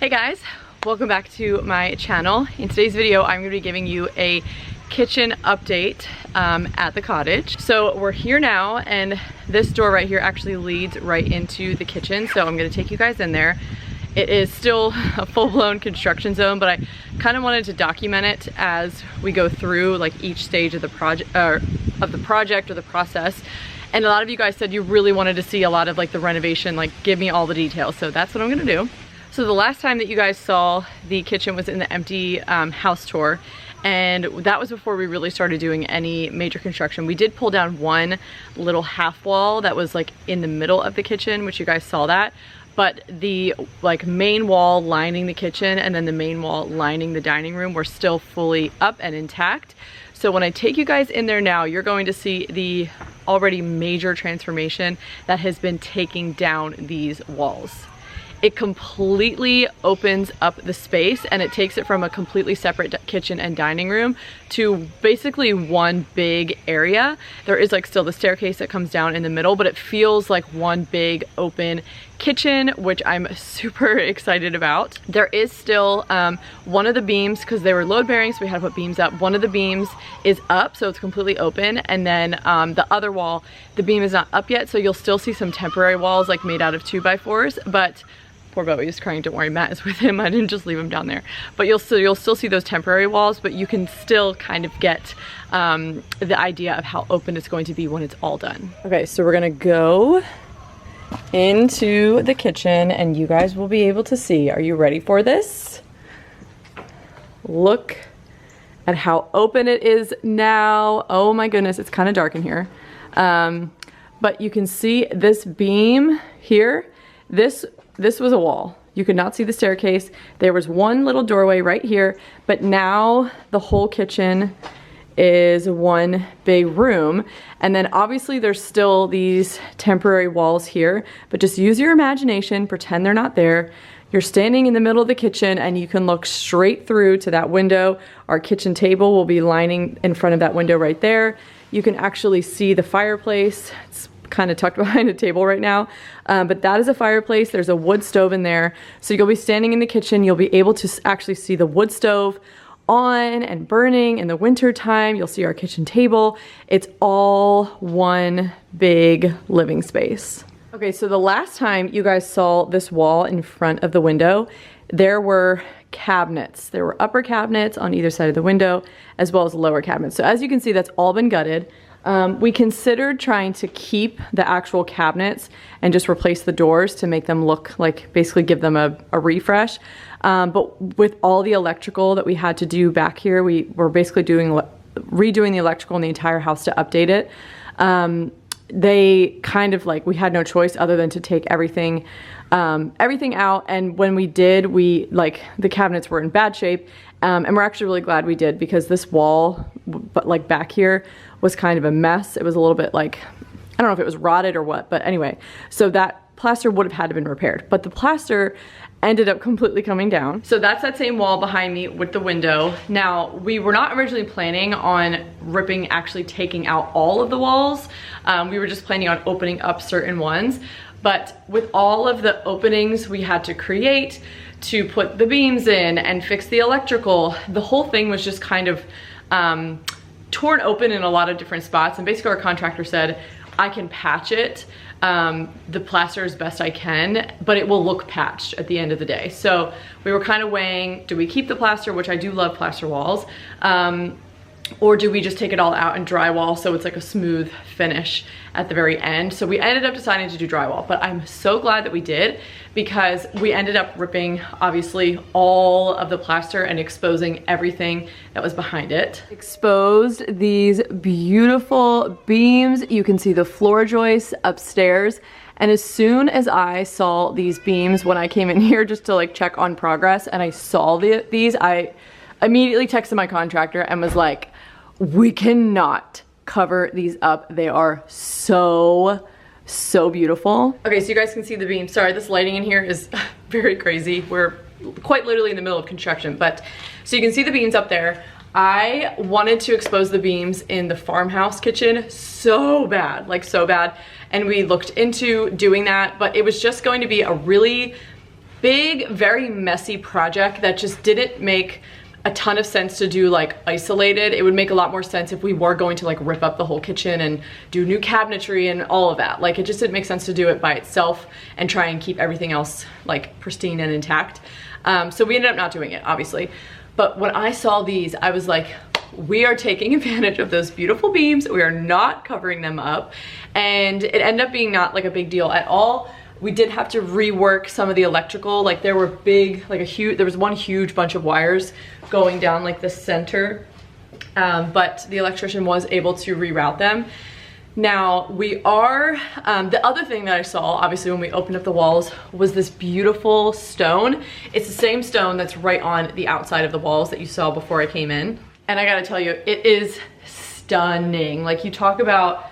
Hey guys, welcome back to my channel. In today's video, I'm going to be giving you a kitchen update at the cottage. So we're here now, and this door right here actually leads right into the kitchen. So I'm going to take you guys in there. It is still a full-blown construction zone, but I kind of wanted to document it as we go through like each stage of the project or the process. And a lot of you guys said you really wanted to see a lot of like the renovation, like give me all the details. So that's what I'm going to do. So the last time that you guys saw the kitchen was in the empty house tour, and that was before we really started doing any major construction. We did pull down one little half wall that was like in the middle of the kitchen, which you guys saw that, but the like main wall lining the kitchen and then the main wall lining the dining room were still fully up and intact. So when I take you guys in there now, you're going to see the already major transformation that has been taking down these walls. It completely opens up the space, and it takes it from a completely separate kitchen and dining room to basically one big area. There is like still the staircase that comes down in the middle, but it feels like one big open kitchen, which I'm super excited about. There is still one of the beams, because they were load bearing, so we had to put beams up. One of the beams is up, so it's completely open, and then the other wall, the beam is not up yet, so you'll still see some temporary walls like made out of 2x4s, but poor Bowie is crying, don't worry, Matt is with him. I didn't just leave him down there. But you'll still see those temporary walls, but you can still kind of get the idea of how open it's going to be when it's all done. Okay, so we're gonna go into the kitchen and you guys will be able to see. Are you ready for this? Look at how open it is now. Oh my goodness, it's kind of dark in here. But you can see this beam here. This was a wall. You could not see the staircase. There was one little doorway right here, but now the whole kitchen is one big room. And then obviously there's still these temporary walls here, but just use your imagination, pretend they're not there. You're standing in the middle of the kitchen and you can look straight through to that window. Our kitchen table will be lining in front of that window right there. You can actually see the fireplace. It's kind of tucked behind a table right now, but that is a fireplace. There's a wood stove in there, so you'll be standing in the kitchen. You'll be able to actually see the wood stove on and burning in the winter time. You'll see our kitchen table. It's all one big living space. Okay, so the last time you guys saw this wall in front of the window, there were cabinets. There were upper cabinets on either side of the window, as well as lower cabinets. So as you can see, that's all been gutted. We considered trying to keep the actual cabinets and just replace the doors to make them look like, basically give them a refresh. But with all the electrical that we had to do back here, we were basically redoing the electrical in the entire house to update it. They kind of like, we had no choice other than to take everything out. And when we did, the cabinets were in bad shape. And we're actually really glad we did, because this wall, but like back here, was kind of a mess. It was a little bit like, I don't know if it was rotted or what, but anyway, so that plaster would have had to been repaired, but the plaster ended up completely coming down. So that's that same wall behind me with the window. Now, we were not originally planning on actually taking out all of the walls. We were just planning on opening up certain ones, but with all of the openings we had to create to put the beams in and fix the electrical, the whole thing was just kind of torn open in a lot of different spots. And basically our contractor said, I can patch it, the plaster as best I can, but it will look patched at the end of the day. So we were kind of weighing, do we keep the plaster, which I do love plaster walls, or do we just take it all out and drywall so it's like a smooth finish at the very end? So we ended up deciding to do drywall, but I'm so glad that we did, because we ended up ripping obviously all of the plaster and exposing everything that was behind it. Exposed these beautiful beams. You can see the floor joists upstairs. And as soon as I saw these beams, when I came in here just to like check on progress, and I saw these, I immediately texted my contractor and was like, we cannot cover these up. They are so beautiful. Okay, so you guys can see the beam. Sorry, this lighting in here is very crazy. We're quite literally in the middle of construction, but so you can see the beams up there. I wanted to expose the beams in the farmhouse kitchen so bad, like so bad. And we looked into doing that, but it was just going to be a really big, very messy project that just didn't make a ton of sense to do like isolated. It would make a lot more sense if we were going to like rip up the whole kitchen and do new cabinetry and all of that. Like it just didn't make sense to do it by itself and try and keep everything else like pristine and intact. So we ended up not doing it, obviously. But when I saw these, I was like, we are taking advantage of those beautiful beams. We are not covering them up. And it ended up being not like a big deal at all. We did have to rework some of the electrical. Like there were big, like there was one huge bunch of wires going down like the center. But the electrician was able to reroute them. Now we are, the other thing that I saw, obviously when we opened up the walls, was this beautiful stone. It's the same stone that's right on the outside of the walls that you saw before I came in. And I gotta tell you, it is stunning. Like you talk about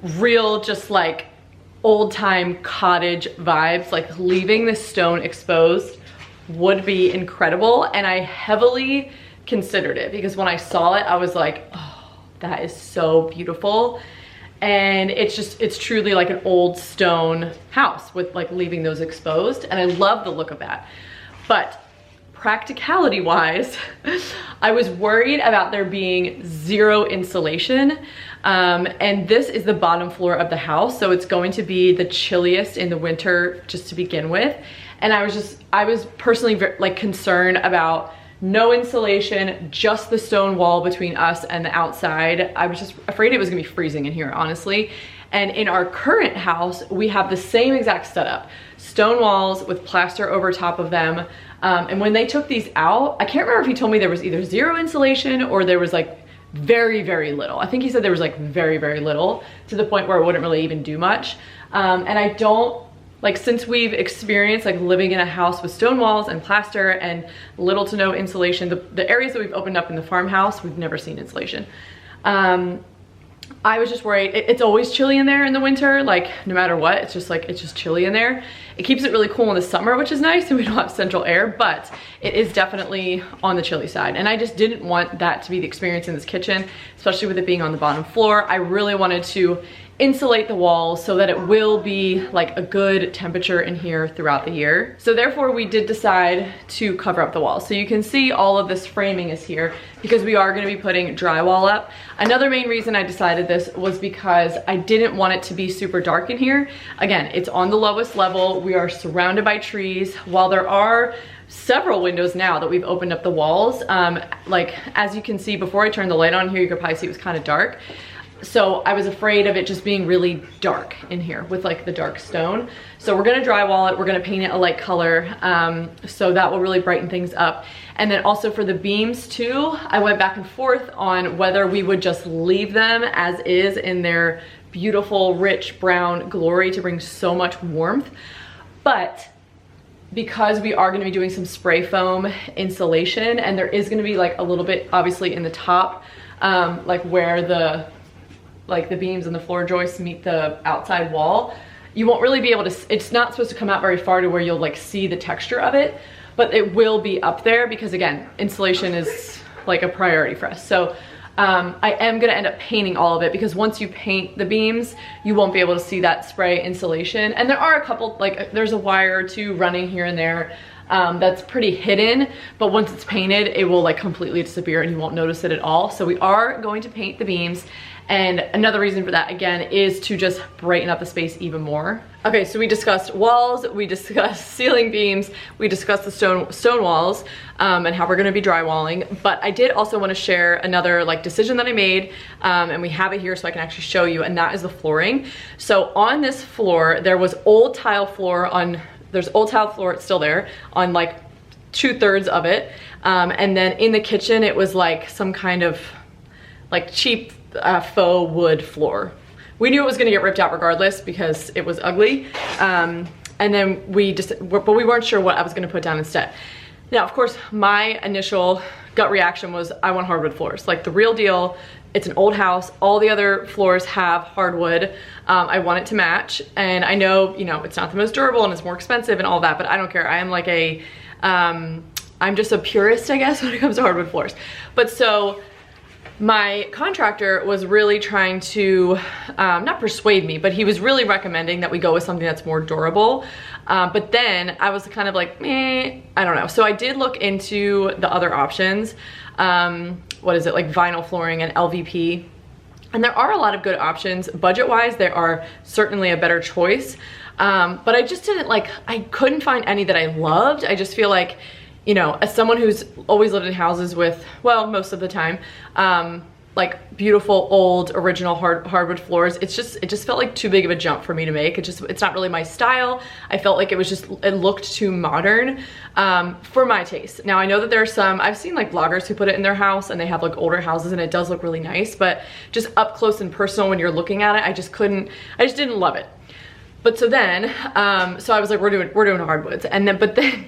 real, just like old time cottage vibes, like leaving this stone exposed would be incredible. And I heavily considered it because when I saw it, I was like, oh, that is so beautiful. And it's truly like an old stone house with like leaving those exposed. And I love the look of that. But practicality wise, I was worried about there being zero insulation. And this is the bottom floor of the house. So it's going to be the chilliest in the winter just to begin with. And I was personally like concerned about no insulation, just the stone wall between us and the outside. I was just afraid it was gonna be freezing in here, honestly. And in our current house, we have the same exact setup. Stone walls with plaster over top of them. And when they took these out, I can't remember if he told me there was either zero insulation or there was like very, very little. I think he said there was like very, very little, to the point where it wouldn't really even do much. And I don't, like since we've experienced like living in a house with stone walls and plaster and little to no insulation, the areas that we've opened up in the farmhouse, we've never seen insulation. I was just worried. It's always chilly in there in the winter, like no matter what, it's just chilly in there. It keeps it really cool in the summer, which is nice, and we don't have central air, but it is definitely on the chilly side. And I just didn't want that to be the experience in this kitchen, especially with it being on the bottom floor. I really wanted to insulate the walls so that it will be like a good temperature in here throughout the year. So therefore we did decide to cover up the walls. So you can see all of this framing is here because we are gonna be putting drywall up. Another main reason I decided this was because I didn't want it to be super dark in here. Again, it's on the lowest level. We are surrounded by trees. While there are several windows now that we've opened up the walls, like as you can see, before I turned the light on here, you could probably see it was kind of dark. So I was afraid of it just being really dark in here with like the dark stone. So we're gonna drywall it, we're gonna paint it a light color, so that will really brighten things up. And then also for the beams too, I went back and forth on whether we would just leave them as is in their beautiful, rich brown glory to bring so much warmth. But because we are gonna be doing some spray foam insulation, and there is gonna be like a little bit obviously in the top, like where the beams and the floor joists meet the outside wall, you won't really be able to, it's not supposed to come out very far to where you'll like see the texture of it, but it will be up there because again, insulation is like a priority for us. So I am gonna end up painting all of it because once you paint the beams, you won't be able to see that spray insulation. And there are a couple, like there's a wire or two running here and there that's pretty hidden, but once it's painted, it will like completely disappear and you won't notice it at all. So we are going to paint the beams. And another reason for that, again, is to just brighten up the space even more. Okay, so we discussed walls, we discussed ceiling beams, we discussed the stone walls, and how we're gonna be drywalling. But I did also wanna share another like decision that I made, and we have it here so I can actually show you, and that is the flooring. So on this floor, there was old tile floor there's old tile floor, it's still there, on like 2/3 of it. And then in the kitchen, it was like some kind of like cheap faux wood floor. We knew it was gonna get ripped out regardless because it was ugly. And then but we weren't sure what I was gonna put down instead. Now, of course, my initial gut reaction was I want hardwood floors, like the real deal. It's an old house. All the other floors have hardwood. I want it to match. And I know, you know, it's not the most durable and it's more expensive and all that, but I don't care. I am like I'm just a purist, I guess, when it comes to hardwood floors. But so my contractor was really trying to, not persuade me, but he was really recommending that we go with something that's more durable. But then I was kind of like, I don't know. So I did look into the other options. What is it, like vinyl flooring and LVP. And there are a lot of good options. Budget-wise, there are certainly a better choice. But I just didn't I couldn't find any that I loved. I just feel like, you know, as someone who's always lived in houses with, well, most of the time, like beautiful old original hardwood floors, it just felt like too big of a jump for me to make. It's not really my style. I felt like it looked too modern for my taste. Now I know that there are some, I've seen like vloggers who put it in their house and they have like older houses and it does look really nice, but just up close and personal when you're looking at it, I just didn't love it. But so then, so I was like, we're doing hardwoods. And then, but then,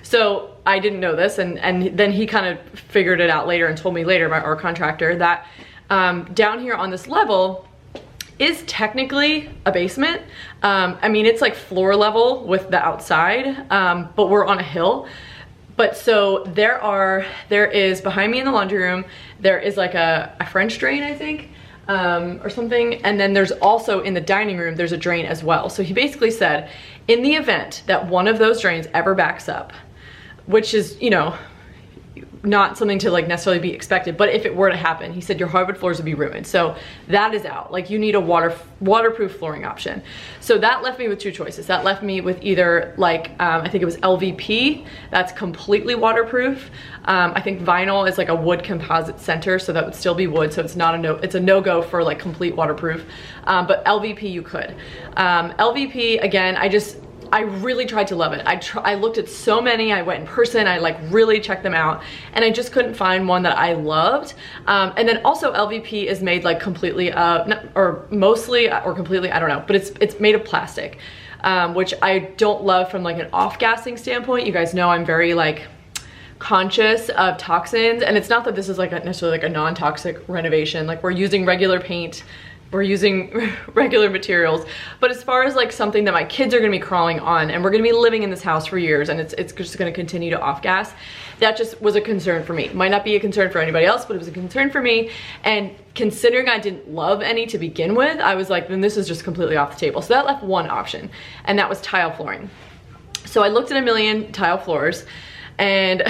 so I didn't know this, and then he kind of figured it out later and told me later, our contractor, that down here on this level is technically a basement. I mean, it's like floor level with the outside, but we're on a hill. But so there is behind me in the laundry room, there is like a French drain, I think. Or something, and then there's also in the dining room there's a drain as well. So he basically said, in the event that one of those drains ever backs up, which is, you know, not something to like necessarily be expected, but if it were to happen, he said your hardwood floors would be ruined. So that is out. Like, you need a waterproof flooring option. So that left me with two choices. That left me with either like, I think it was LVP, that's completely waterproof. I think vinyl is like a wood composite center, so that would still be wood. So it's not it's a no-go for like complete waterproof. But LVP you could. LVP, again, I really tried to love it. I looked at so many, I went in person, I like really checked them out, and I just couldn't find one that I loved. And then also LVP is made like completely, or mostly, or completely, I don't know, but it's made of plastic, which I don't love from like an off-gassing standpoint. You guys know I'm very like conscious of toxins, and it's not that this is like necessarily like a non-toxic renovation. Like, we're using regular paint, we're using regular materials, but as far as like something that my kids are gonna be crawling on, and we're gonna be living in this house for years, and it's just gonna continue to off-gas, that just was a concern for me. Might not be a concern for anybody else, but it was a concern for me. And considering I didn't love any to begin with, I was like, then this is just completely off the table. So that left one option, and that was tile flooring. So I looked at a million tile floors, and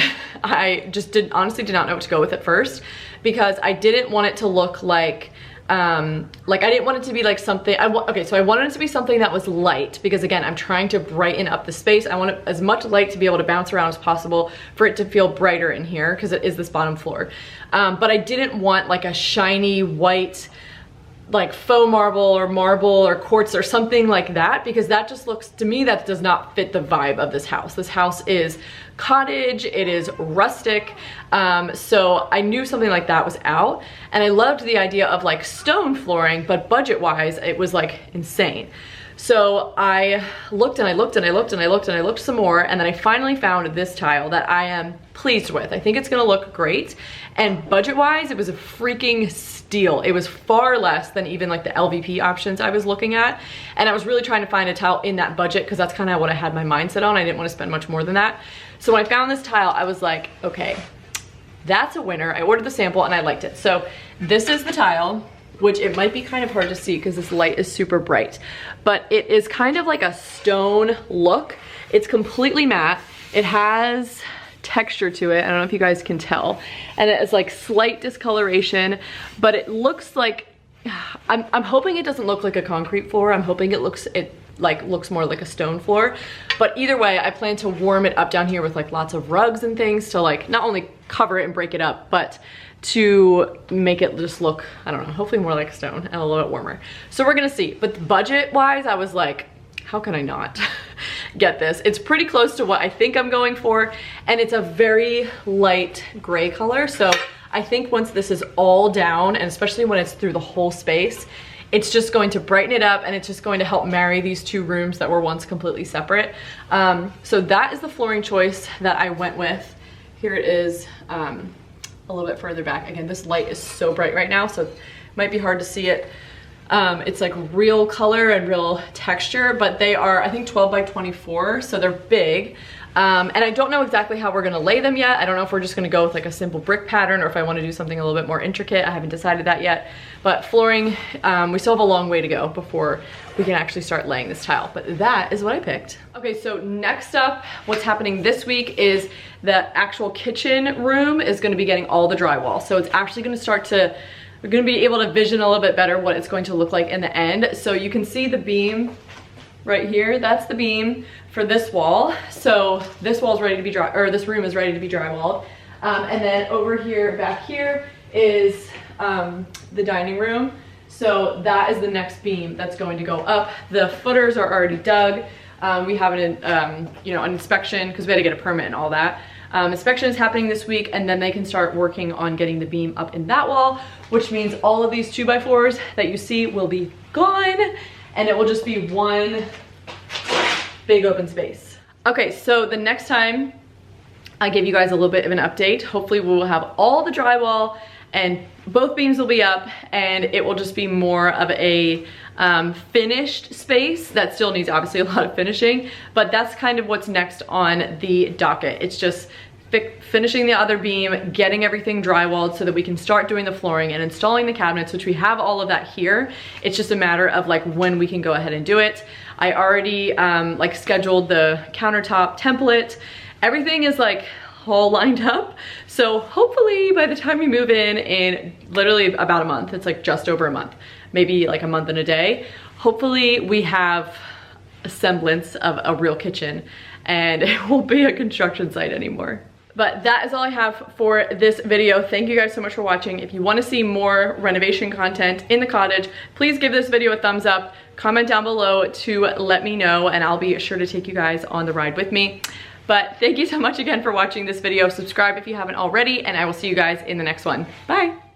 I just honestly did not know what to go with at first, because I didn't want it to look like I didn't want it to be like something, okay, so I wanted it to be something that was light, because again, I'm trying to brighten up the space. I want as much light to be able to bounce around as possible for it to feel brighter in here, because it is this bottom floor. But I didn't want like a shiny white, like faux marble or quartz or something like that, because that just looks, to me, that does not fit the vibe of this house. This house is cottage, it is rustic, so I knew something like that was out, and I loved the idea of like stone flooring, but budget-wise, it was like insane. So I looked and I looked and I looked and I looked and I looked some more, and then I finally found this tile that I am pleased with. I think it's gonna look great, and budget-wise, it was a freaking steal. It was far less than even like the LVP options I was looking at, and I was really trying to find a tile in that budget, because that's kind of what I had my mindset on. I didn't want to spend much more than that. So when I found this tile, I was like, okay, that's a winner. I ordered the sample and I liked it. So this is the tile, which it might be kind of hard to see because this light is super bright, but it is kind of like a stone look. It's completely matte. It has texture to it. I don't know if you guys can tell. And it is like slight discoloration, but it looks like, I'm hoping it doesn't look like a concrete floor. I'm hoping it looks more like a stone floor. But either way, I plan to warm it up down here with like lots of rugs and things to like not only cover it and break it up, but to make it just look, I don't know, hopefully more like stone and a little bit warmer. So we're gonna see. But budget wise, I was like, how can I not get this? It's pretty close to what I think I'm going for, and it's a very light gray color. So I think once this is all down, and especially when it's through the whole space, it's just going to brighten it up, and it's just going to help marry these two rooms that were once completely separate. So that is the flooring choice that I went with. Here it is, a little bit further back. Again, this light is so bright right now, so it might be hard to see it. It's like real color and real texture, but they are, I think, 12 by 24, so they're big. And I don't know exactly how we're gonna lay them yet. I don't know if we're just gonna go with like a simple brick pattern or if I wanna do something a little bit more intricate. I haven't decided that yet. But flooring, we still have a long way to go before we can actually start laying this tile. But that is what I picked. Okay, so next up, what's happening this week is the actual kitchen room is gonna be getting all the drywall. So it's actually gonna start to, we're gonna be able to vision a little bit better what it's going to look like in the end. So you can see the beam right here, that's the beam for this wall. So this wall is ready to be dry, or this room is ready to be drywalled. And then over here, back here is the dining room. So that is the next beam that's going to go up. The footers are already dug. We have an, you know, an inspection because we had to get a permit and all that. Inspection is happening this week, and then they can start working on getting the beam up in that wall, which means all of these 2x4s that you see will be gone, and it will just be one big open space. Okay, so the next time I give you guys a little bit of an update, hopefully we will have all the drywall and both beams will be up, and it will just be more of a finished space that still needs obviously a lot of finishing, but that's kind of what's next on the docket. It's just finishing the other beam, getting everything drywalled so that we can start doing the flooring and installing the cabinets, which we have all of that here. It's just a matter of like when we can go ahead and do it. I already like scheduled the countertop template. Everything is like all lined up. So hopefully by the time we move in literally about a month, it's like just over a month, maybe like a month and a day, hopefully we have a semblance of a real kitchen and it won't be a construction site anymore. But that is all I have for this video. Thank you guys so much for watching. If you want to see more renovation content in the cottage, please give this video a thumbs up. Comment down below to let me know, and I'll be sure to take you guys on the ride with me. But thank you so much again for watching this video. Subscribe if you haven't already, and I will see you guys in the next one. Bye.